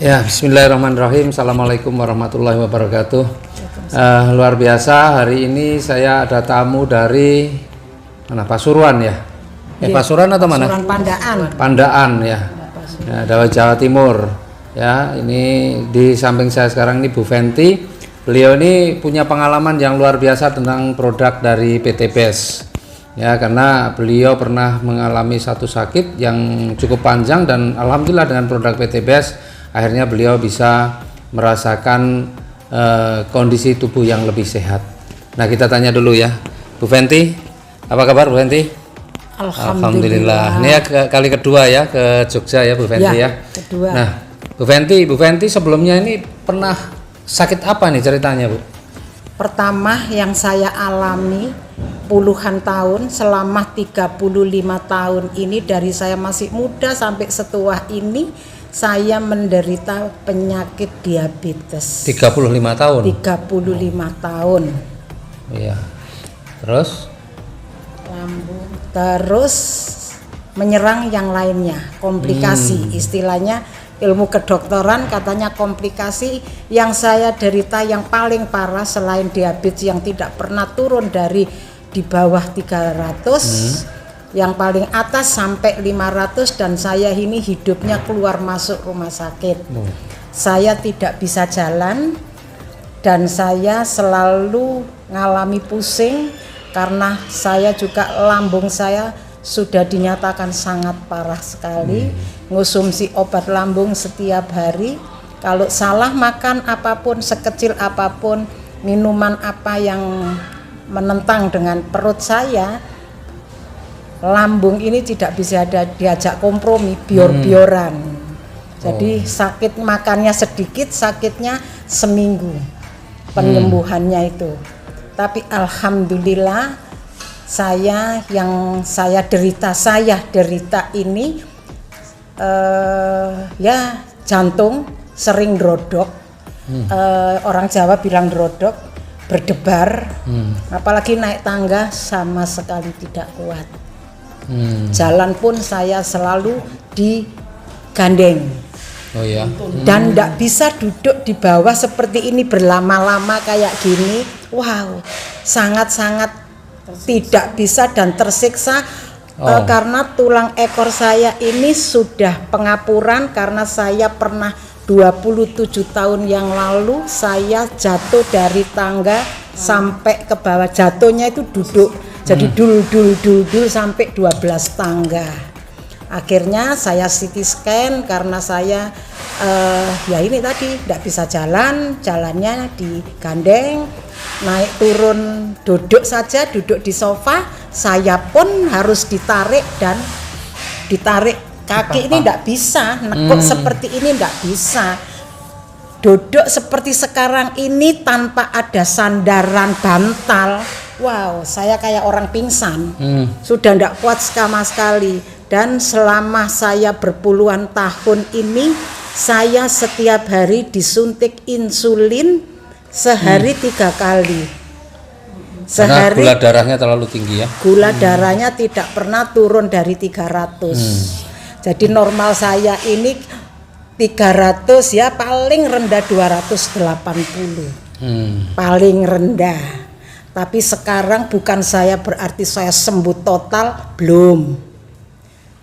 Ya, bismillahirrahmanirrahim. Assalamualaikum warahmatullahi wabarakatuh. Luar biasa, hari ini saya ada tamu dari mana? Pasuruan ya? Pasuruan atau mana? Pasuruan Pandaan. Pandaan ya. Ya, dari Jawa Timur. Ya, ini di samping saya sekarang ini Bu Fenty. Beliau ini punya pengalaman yang luar biasa tentang produk dari PT BES. Ya, karena beliau pernah mengalami satu sakit yang cukup panjang dan alhamdulillah dengan produk PT BES akhirnya beliau bisa merasakan kondisi tubuh yang lebih sehat. Nah, kita tanya dulu ya, Bu Fenty, apa kabar Bu Fenty? Alhamdulillah. Ini ya kali kedua ya ke Jogja ya Bu Fenty ya. Kedua. Nah, Bu Fenty sebelumnya ini pernah sakit apa nih ceritanya Bu? Pertama yang saya alami puluhan tahun, selama 35 tahun ini, dari saya masih muda sampai setua ini, saya menderita penyakit diabetes. 35 tahun? 35 tahun. Iya. Terus? Lambung. Terus menyerang yang lainnya, komplikasi. Istilahnya ilmu kedokteran katanya komplikasi yang saya derita yang paling parah selain diabetes yang tidak pernah turun dari di bawah 300. Yang paling atas sampai 500 dan saya ini hidupnya keluar masuk rumah sakit. Saya tidak bisa jalan dan saya selalu ngalami pusing karena saya juga lambung saya sudah dinyatakan sangat parah sekali. Ngonsumsi obat lambung setiap hari. Kalau salah makan apapun, sekecil apapun, minuman apa yang menentang dengan perut saya, lambung ini tidak bisa diajak kompromi, bior-bioran. Jadi sakit makannya sedikit, sakitnya seminggu penyembuhannya itu. Tapi alhamdulillah saya derita ini ya jantung sering drodok. Orang Jawa bilang drodok, berdebar. Apalagi naik tangga sama sekali tidak kuat. Jalan pun saya selalu digandeng. Oh ya. Dan tidak bisa duduk di bawah seperti ini berlama-lama kayak gini. Wow, sangat-sangat tidak bisa dan tersiksa. Karena tulang ekor saya ini sudah pengapuran karena saya pernah 27 tahun yang lalu saya jatuh dari tangga sampai ke bawah. Jatuhnya itu duduk. Jadi dul sampai 12 tangga. Akhirnya saya CT scan karena saya ya ini tadi tidak bisa jalan, jalannya digandeng, naik turun duduk saja, duduk di sofa, saya pun harus ditarik kaki ini tidak bisa, nekuk seperti ini tidak bisa. Duduk seperti sekarang ini tanpa ada sandaran bantal. Wow, saya kayak orang pingsan. Sudah tidak kuat sama sekali. Dan selama saya berpuluhan tahun ini, saya setiap hari disuntik insulin sehari 3 kali. Karena gula darahnya terlalu tinggi ya? Gula darahnya tidak pernah turun dari 300. Jadi normal saya ini 300 ya, paling rendah 280. Paling rendah. Tapi sekarang bukan saya berarti saya sembuh total, belum.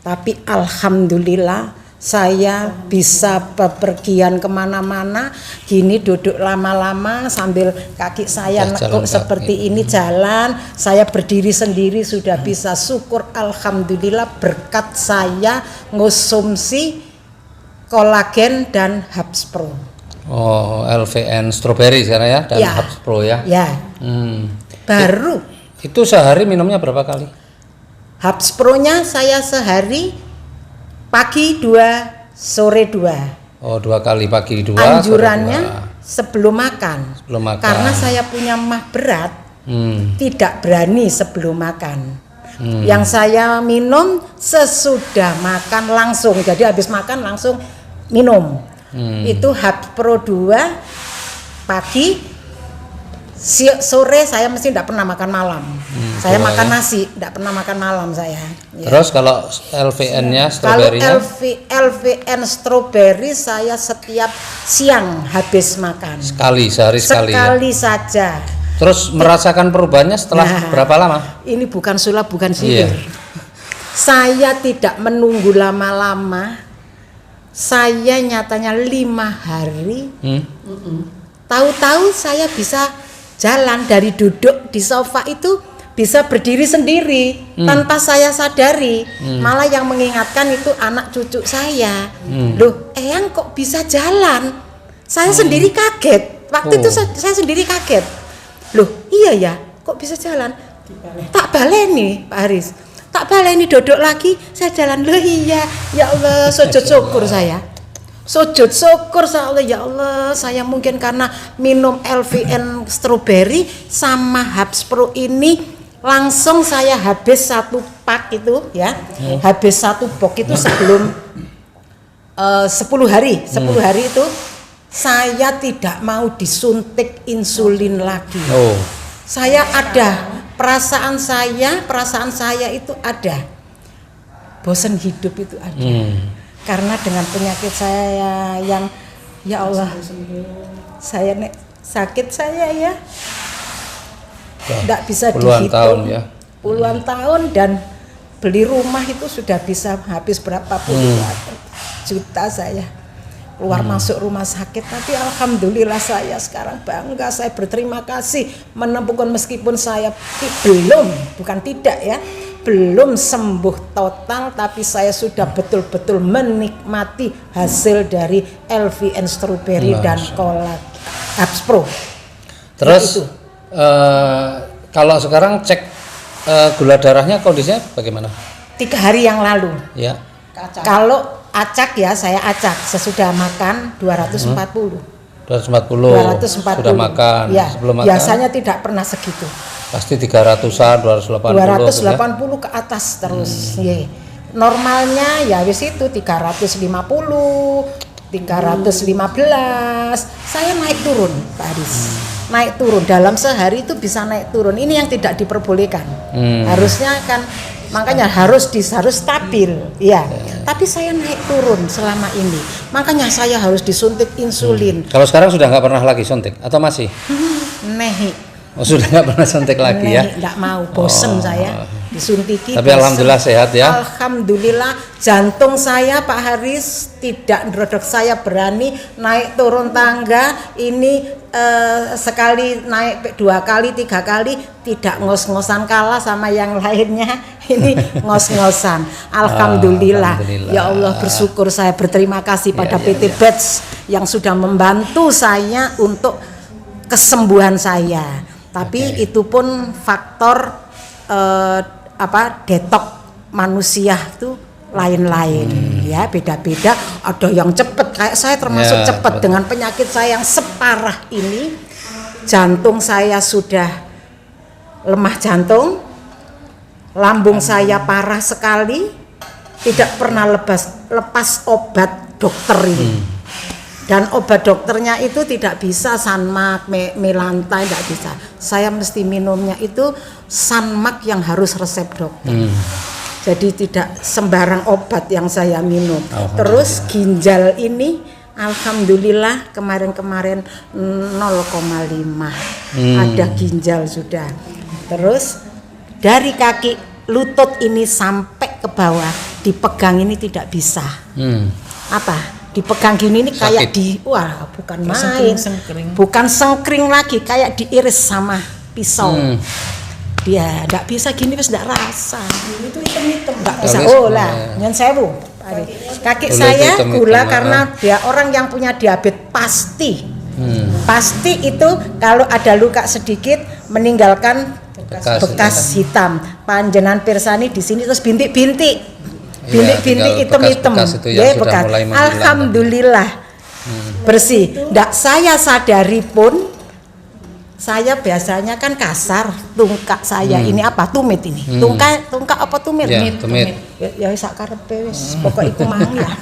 Tapi alhamdulillah saya bisa bepergian kemana-mana, gini duduk lama-lama sambil kaki saya nekuk seperti ini jalan, saya berdiri sendiri sudah bisa. Syukur alhamdulillah berkat saya ngonsumsi kolagen dan Habs Pro. Oh, LVN strawberry sekarang ya dan Habs Pro ya. Ya. Baru. Itu sehari minumnya berapa kali? Habs Pro-nya saya sehari pagi 2, sore 2. Oh, 2 kali pagi 2. Anjurannya sebelum makan. Karena saya punya mah berat, tidak berani sebelum makan. Yang saya minum sesudah makan langsung. Jadi habis makan langsung minum. Itu Habs Pro 2 pagi, sore saya mesti tidak pernah makan malam. Saya makan nasi, tidak pernah makan malam saya. Ya. Terus kalau LVN-nya, stroberinya? Kalau LVN strawberry saya setiap siang habis makan. Sehari sekali ya? Sekali saja. Terus merasakan perubahannya setelah berapa lama? Ini bukan sulap, bukan sihir. Saya tidak menunggu lama-lama. Saya nyatanya 5 hari. Tahu-tahu saya bisa jalan, dari duduk di sofa itu bisa berdiri sendiri tanpa saya sadari. Malah yang mengingatkan itu anak cucu saya. Loh, Eyang kok bisa jalan? Saya sendiri kaget. Waktu itu saya sendiri kaget. Loh, iya ya, kok bisa jalan? Tak baleni, Pak Haris. Tak baleni, duduk lagi, saya jalan. Loh iya, ya Allah, sujud syukur saya. Sujud syukur Allah, ya Allah, saya mungkin karena minum LVN strawberry sama Habs Pro ini langsung saya habis 1 pak itu ya. Habis 1 box itu sebelum 10 hari. 10 hari itu saya tidak mau disuntik insulin lagi. Saya ada perasaan saya itu ada. Bosan hidup itu ada. Karena dengan penyakit saya yang ya Allah, saya sakit saya ya tidak bisa dihitung, puluhan tahun, dan beli rumah itu sudah bisa habis berapa puluh juta saya keluar masuk rumah sakit. Tapi alhamdulillah saya sekarang bangga, saya berterima kasih menemukan, meskipun saya belum sembuh total, tapi saya sudah betul-betul menikmati hasil dari LVN strawberry dan kolak Habs Pro. Terus kalau sekarang cek gula darahnya kondisinya bagaimana? 3 hari yang lalu. Ya. Kalau acak ya, saya acak sesudah makan 240. 240 sudah makan. Ya, sebelum makan biasanya tidak pernah segitu. Pasti 300-an, 280 ke atas terus. Normalnya ya wis itu 350, 315. Saya naik turun, Pak Haris. Naik turun dalam sehari itu bisa naik turun. Ini yang tidak diperbolehkan. Harusnya kan, makanya harus stabil, ya. Tapi saya naik turun selama ini. Makanya saya harus disuntik insulin. Kalau sekarang sudah nggak pernah lagi suntik atau masih? Sudah nggak pernah suntik lagi ya? Nggak mau, bosen saya disuntiki. Tapi alhamdulillah sehat ya. Alhamdulillah, jantung saya Pak Haris tidak ndrodok, saya berani naik turun tangga ini sekali naik 2 kali 3 kali, tidak ngos-ngosan kalah sama yang lainnya. Ini ngos-ngosan. Alhamdulillah. Ya Allah, bersyukur, saya berterima kasih pada PT Beds yang sudah membantu saya untuk kesembuhan saya. Tapi itu pun faktor detok manusia itu lain-lain, ya, beda-beda. Ada yang cepat, kayak saya termasuk cepat dengan penyakit saya yang separah ini. Jantung saya sudah lemah jantung, lambung saya parah sekali, tidak pernah lepas obat dokter ini. Dan obat dokternya itu tidak bisa Sanmak, Melantai, tidak bisa. Saya mesti minumnya itu Sanmak yang harus resep dokter. Jadi tidak sembarang obat yang saya minum. Terus ginjal ini alhamdulillah kemarin-kemarin 0,5. Ada ginjal sudah. Terus dari kaki lutut ini sampai ke bawah dipegang ini tidak bisa. Apa? Dipegang gini ini kayak bukan main, bukan sengkring lagi, kayak diiris sama pisau. Dia tidak bisa gini, wis tidak rasa. Itu hitam-hitam, tidak bisa. Nyen sewu. Kaki saya gula karena dia orang yang punya diabetes pasti. Pasti itu kalau ada luka sedikit meninggalkan bekas hitam. Panjenengan pirsani di sini terus bintik-bintik. Bintik-bintik hitam-hitam, ya bekas. Alhamdulillah bersih. Ndak saya sadari pun, saya biasanya kan kasar, tungkak saya ini apa tumit ini, tungkak apa tumit? Tumit. Ya sak karepe wis, pokok iku mang ya.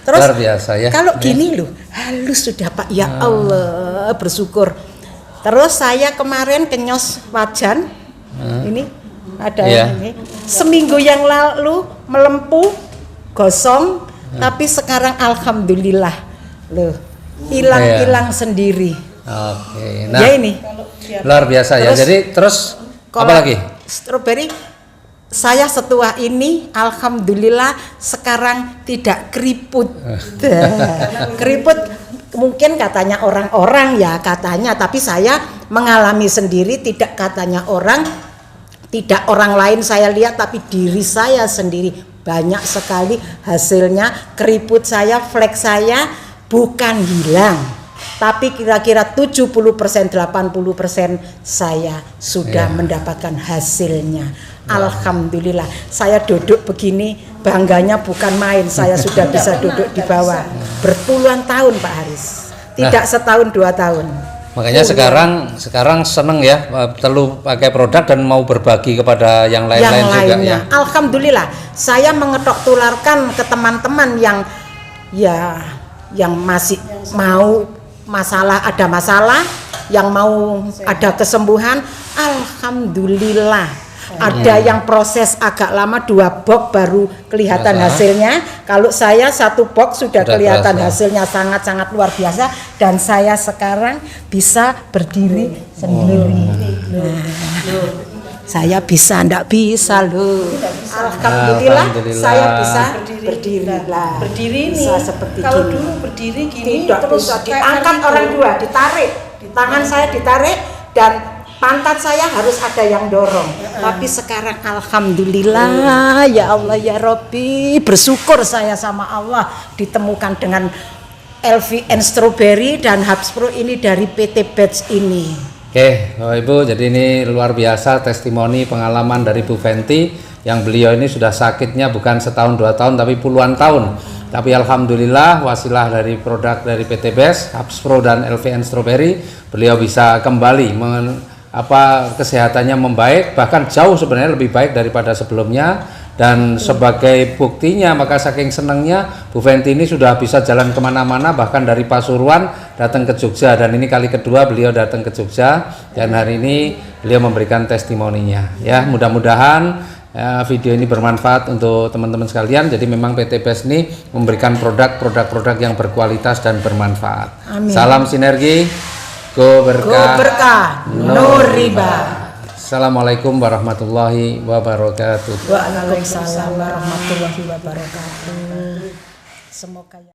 Terus luar biasa ya. Kalau gini loh, halus sudah Pak, ya Allah, bersyukur. Terus saya kemarin kenyos wajan, ini ada Iya. ini. Seminggu yang lalu melempuh, gosong, tapi sekarang alhamdulillah, loh, hilang sendiri. Oke. Nah, Ya ini. luar biasa ya. Terus, Jadi terus apa Kalau lagi? Strawberry, saya setua ini alhamdulillah sekarang tidak keriput. Keriput mungkin katanya orang-orang ya katanya, tapi saya mengalami sendiri, tidak katanya orang, tidak orang lain saya lihat, tapi diri saya sendiri banyak sekali hasilnya. Keriput saya, flek saya bukan hilang, tapi kira-kira 70% 80% saya sudah mendapatkan hasilnya. Alhamdulillah, saya duduk begini bangganya bukan main. Saya sudah bisa duduk di bawah berpuluhan tahun Pak Haris, tidak setahun 2 tahun. Makanya sekarang seneng ya perlu pakai produk dan mau berbagi kepada yang lain-lain juga ya. Alhamdulillah, saya mengetok tularkan ke teman-teman yang masih mau ada masalah, yang mau ada kesembuhan. Alhamdulillah. Ada yang proses agak lama, 2 box baru kelihatan hasilnya. Kalau saya 1 box sudah kelihatan hasilnya, sangat-sangat luar biasa. Dan saya sekarang bisa berdiri sendiri. Saya bisa, enggak bisa loh. Alhamdulillah, saya bisa berdiri lah. Berdiri bisa nih, seperti kalau gini. dulu berdiri gini Tidak terus bisa kayak diangkat gitu. orang 2, ditarik. Tangan saya ditarik dan pantat saya harus ada yang dorong. Tapi sekarang alhamdulillah, ya Allah ya Robbi, bersyukur saya sama Allah ditemukan dengan LVN Strawberry dan Hubs Pro ini dari PT Batch ini. Oke, Bapak Ibu, jadi ini luar biasa testimoni pengalaman dari Bu Fenty yang beliau ini sudah sakitnya bukan setahun 2 tahun tapi puluhan tahun. Tapi alhamdulillah wasilah dari produk dari PT Batch, Hubs Pro dan LVN Strawberry, beliau bisa kembali kesehatannya membaik, bahkan jauh sebenarnya lebih baik daripada sebelumnya. Dan sebagai buktinya, maka saking senangnya Bu Fenty ini sudah bisa jalan kemana-mana, bahkan dari Pasuruan datang ke Jogja, dan ini kali kedua beliau datang ke Jogja dan hari ini beliau memberikan testimoninya ya. Mudah-mudahan video ini bermanfaat untuk teman-teman sekalian. Jadi memang PT Batch ini memberikan produk-produk yang berkualitas dan bermanfaat. Amin. Salam sinergi, go berkah, no riba. Assalamualaikum warahmatullahi wabarakatuh. Waalaikumsalam warahmatullahi wabarakatuh. Semoga